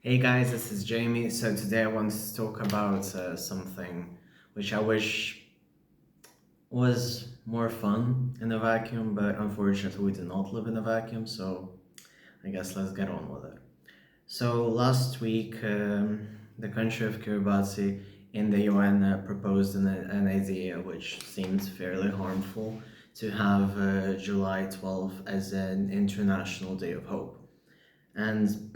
Hey guys, this is Jamie. So today I want to talk about something which I wish was more fun in a vacuum, but unfortunately we do not live in a vacuum, so I guess let's get on with it. So last week, the country of Kiribati in the UN proposed an idea which seems fairly harmful to have July 12th as an International Day of Hope. And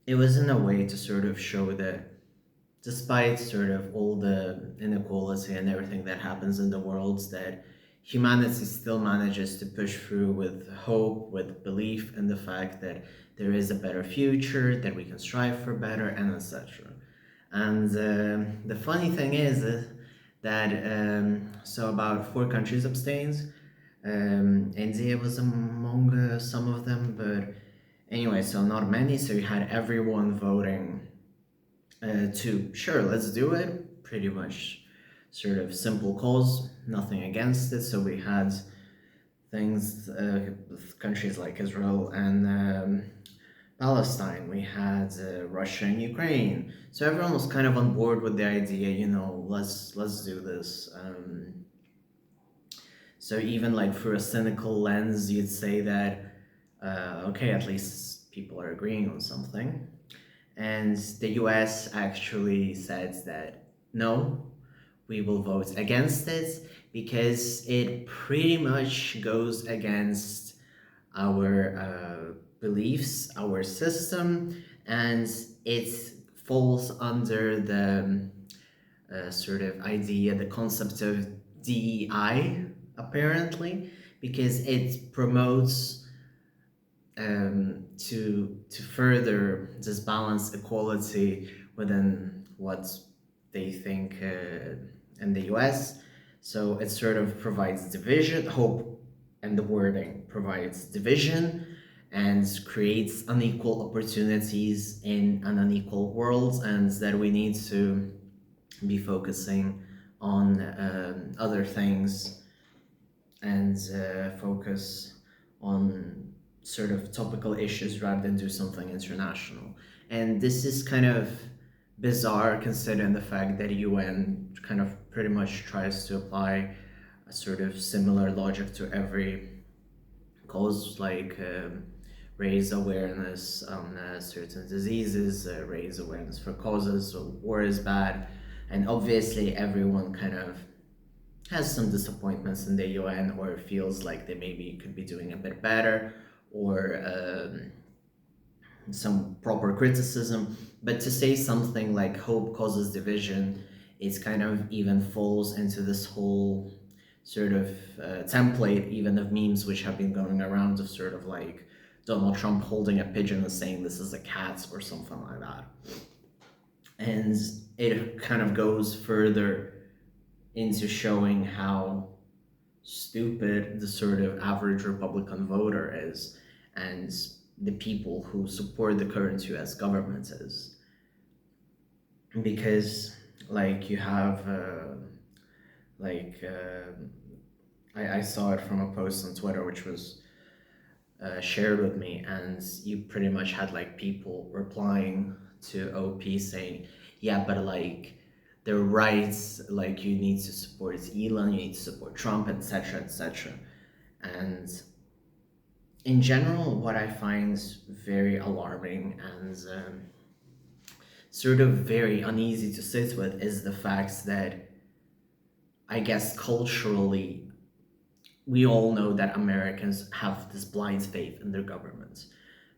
it was in a way to sort of show that despite sort of all the inequality and everything that happens in the world, that humanity still manages to push through with hope, with belief in the fact that there is a better future, that we can strive for better, and etc. And the funny thing is that so about four countries abstained. India was among some of them, but anyway, so not many. So you had everyone voting to sure, let's do it. Pretty much sort of simple cause, nothing against it. So we had things, countries like Israel and Palestine. We had Russia and Ukraine. So everyone was kind of on board with the idea. Let's do this. So even like through a cynical lens, you'd say that okay, at least people are agreeing on something. And the US actually said that no, we will vote against it because it pretty much goes against our beliefs, our system, and it falls under the sort of idea, the concept of DEI, apparently, because it promotes to further disbalance equality within what they think in the US. So it sort of provides division, hope, and the wording provides division and creates unequal opportunities in an unequal world, and that we need to be focusing on other things and focus on sort of topical issues rather than do something international. And this is kind of bizarre considering the fact that UN kind of pretty much tries to apply a sort of similar logic to every cause, like raise awareness on certain diseases, raise awareness for causes. So war is bad, and obviously everyone kind of has some disappointments in the UN or feels like they maybe could be doing a bit better or some proper criticism. But to say something like hope causes division, it kind of even falls into this whole sort of template, even of memes which have been going around of sort of like Donald Trump holding a pigeon and saying this is a cat or something like that. And it kind of goes further into showing how stupid the sort of average Republican voter is and the people who support the current US government is. Because, like, you have, like, I saw it from a post on Twitter which was shared with me, and you pretty much had like people replying to OP saying, yeah, but like their rights, like you need to support Elon, you need to support Trump, etc., etc. And in general, what I find very alarming and sort of very uneasy to sit with is the fact that I guess culturally we all know that Americans have this blind faith in their government.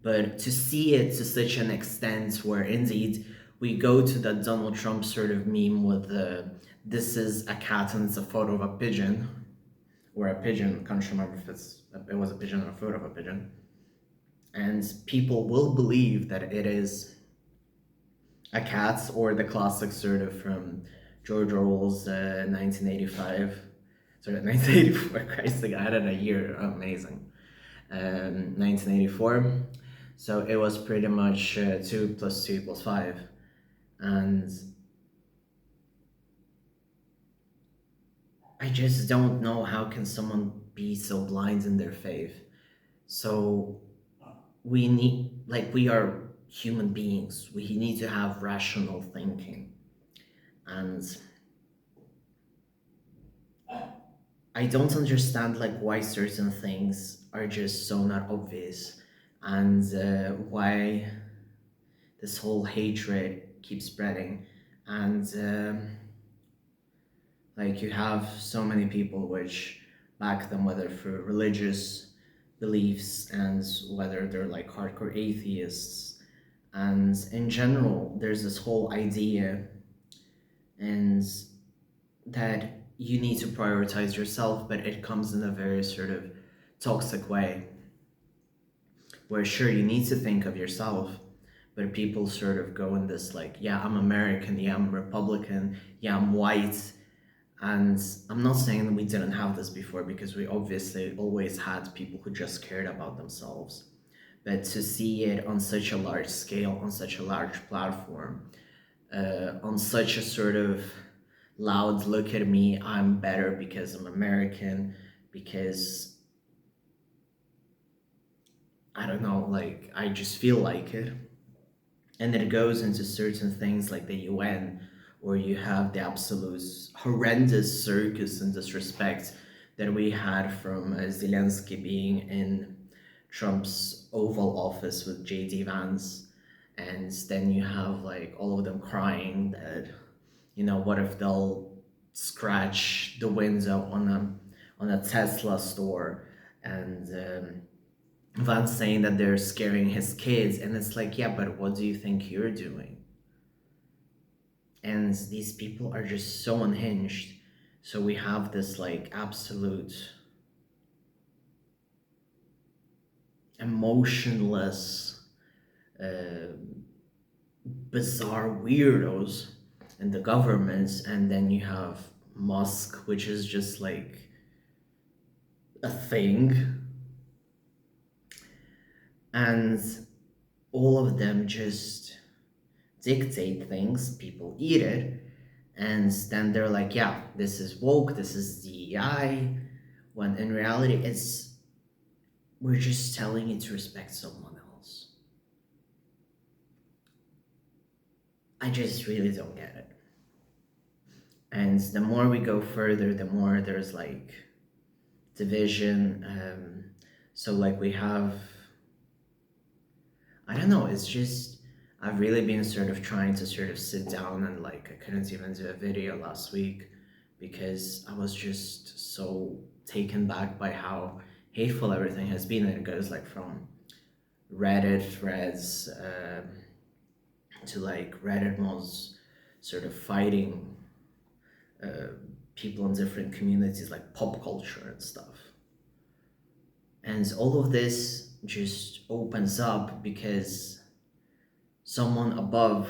But to see it to such an extent where indeed we go to that Donald Trump sort of meme with the this is a cat and it's a photo of a pigeon, or a pigeon, can't remember if it was a pigeon or a photo of a pigeon. And people will believe that it is a cat or the classic sort of from George Orwell's 1985. Sorry, 1984, Christ, I added a year, amazing. 1984. So it was pretty much 2 plus 2 equals 5. And I just don't know how can someone be so blind in their faith. So we need, like, we are human beings. We need to have rational thinking. And I don't understand like why certain things are just so not obvious, and why this whole hatred keeps spreading. And like you have so many people which back them, whether for religious beliefs and whether they're like hardcore atheists. And in general, there's this whole idea and that you need to prioritize yourself, but it comes in a very sort of toxic way, where sure you need to think of yourself, but people sort of go in this like, yeah, I'm American, yeah, I'm Republican, yeah, I'm white. And I'm not saying that we didn't have this before, because we obviously always had people who just cared about themselves. But to see it on such a large scale, on such a large platform, on such a sort of loud, look at me, I'm better because I'm American, because I don't know, like I just feel like it. And it goes into certain things like the UN, where you have the absolute horrendous circus and disrespect that we had from Zelensky being in Trump's Oval Office with JD Vance. And then you have like all of them crying that, what if they'll scratch the window on a Tesla store, and Van saying that they're scaring his kids, and it's like, yeah, but what do you think you're doing? And these people are just so unhinged. So we have this like absolute emotionless, uh, bizarre weirdos in the governments, and then you have Musk, which is just like a thing, and all of them just dictate things, people eat it, and then they're like, yeah, this is woke, this is DEI, when in reality it's we're just telling you to respect someone else. I just really don't get it. And the more we go further, the more there's like division. So like we have, I don't know, it's just I've really been sort of trying to sort of sit down, and like I couldn't even do a video last week because I was just so taken back by how hateful everything has been. And it goes like from Reddit threads to like Reddit mods sort of fighting uh, people in different communities, like pop culture and stuff. And all of this just opens up because someone above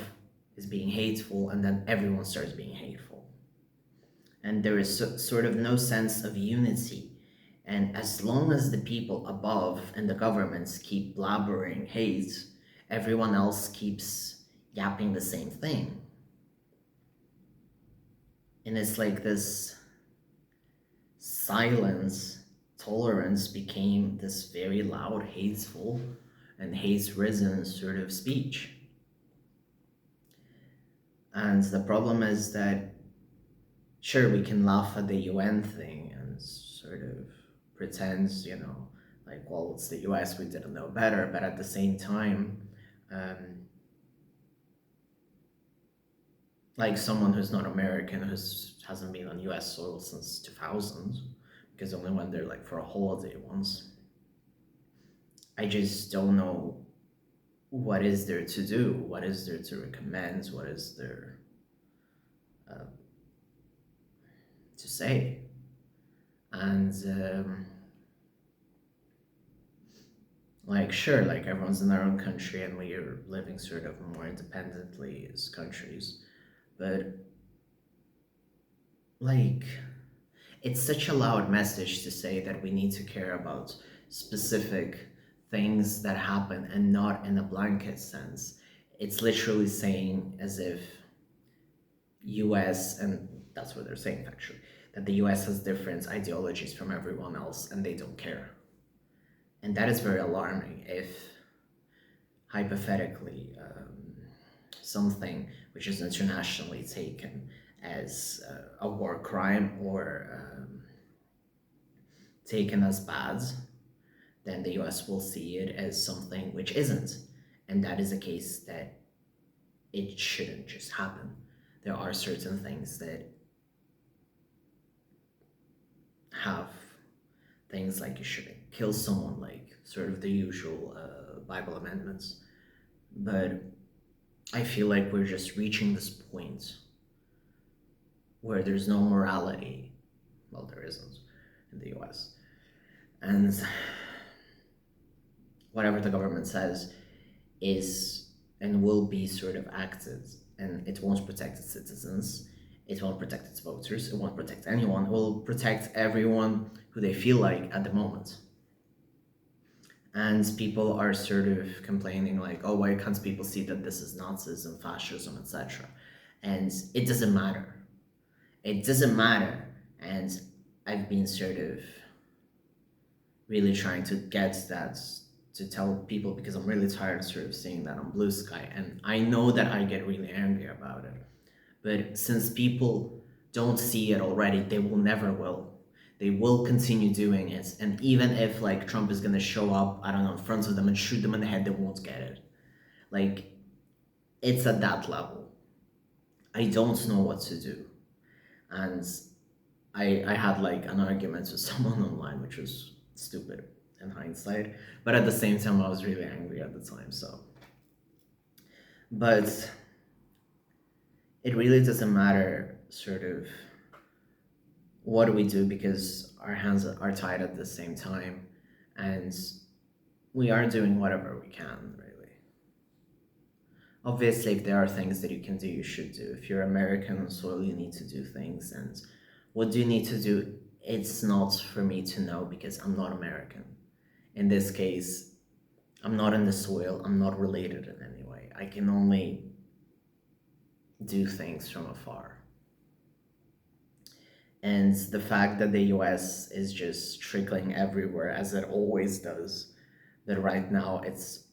is being hateful, and then everyone starts being hateful. And there is sort of no sense of unity. And as long as the people above and the governments keep blabbering hate, everyone else keeps yapping the same thing. And it's like this silence, tolerance became this very loud, hateful, and hate-ridden sort of speech. And the problem is that, sure, we can laugh at the UN thing and sort of pretend, like, well, it's the US, we didn't know better, but at the same time, um, like someone who's not American, who hasn't been on US soil since 2000, because only went there like for a holiday once, I just don't know what is there to do, what is there to recommend, what is there uh, to say. And like, sure, like everyone's in their own country and we are living sort of more independently as countries, but like it's such a loud message to say that we need to care about specific things that happen, and not in a blanket sense. It's literally saying as if US, and that's what they're saying actually, that the US has different ideologies from everyone else and they don't care. And that is very alarming. If hypothetically something which is internationally taken as a war crime or taken as bad, then the US will see it as something which isn't. And that is a case that it shouldn't just happen. There are certain things that have things like you shouldn't kill someone, like sort of the usual Bible amendments. But I feel like we're just reaching this point where there's no morality. Well, there isn't in the US. And whatever the government says is and will be sort of acted, and it won't protect its citizens, it won't protect its voters, it won't protect anyone, it will protect everyone who they feel like at the moment. And people are sort of complaining like, oh, why can't people see that this is Nazism, fascism, etc.? And it doesn't matter. It doesn't matter. And I've been sort of really trying to get that to tell people, because I'm really tired of sort of seeing that on Blue Sky. And I know that I get really angry about it. But since people don't see it already, they will never will. They will continue doing it. And even if like Trump is gonna show up, I don't know, in front of them and shoot them in the head, they won't get it. Like, it's at that level. I don't know what to do. And I had like an argument with someone online, which was stupid in hindsight. But at the same time, I was really angry at the time, so. But it really doesn't matter sort of what do we do, because our hands are tied at the same time, and we are doing whatever we can, really. Obviously, if there are things that you can do, you should do. If you're American on soil, you need to do things. And what do you need to do? It's not for me to know, because I'm not American. In this case, I'm not in the soil, I'm not related in any way. I can only do things from afar. And the fact that the US is just trickling everywhere, as it always does, that right now it's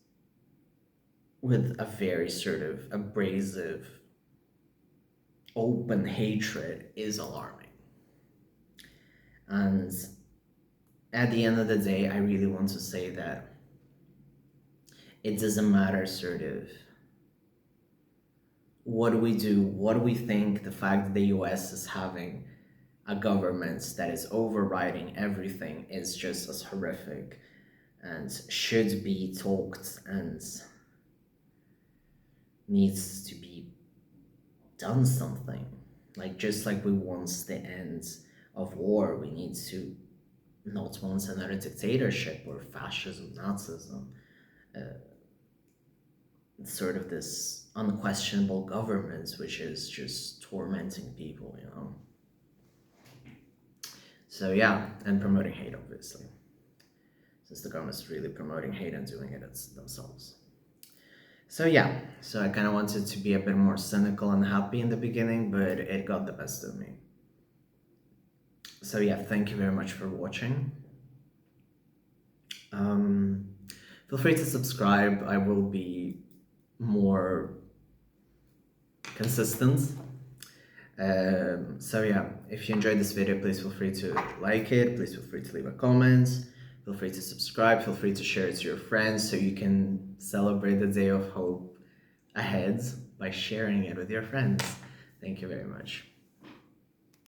with a very sort of abrasive, open hatred, is alarming. And at the end of the day, I really want to say that it doesn't matter sort of what do we do, what do we think, the fact that the US is having a government that is overriding everything is just as horrific and should be talked and needs to be done something. Like, just like we want the end of war, we need to not want another dictatorship or fascism, Nazism, sort of this unquestionable government which is just tormenting people, you know? So yeah, and promoting hate, obviously, since the government is really promoting hate and doing it themselves. So yeah, so I kind of wanted to be a bit more cynical and happy in the beginning, but it got the best of me. So yeah, thank you very much for watching. Feel free to subscribe. I will be more consistent. So yeah, if you enjoyed this video, please feel free to like it, please feel free to leave a comment, feel free to subscribe, feel free to share it to your friends so you can celebrate the day of hope ahead by sharing it with your friends. Thank you very much.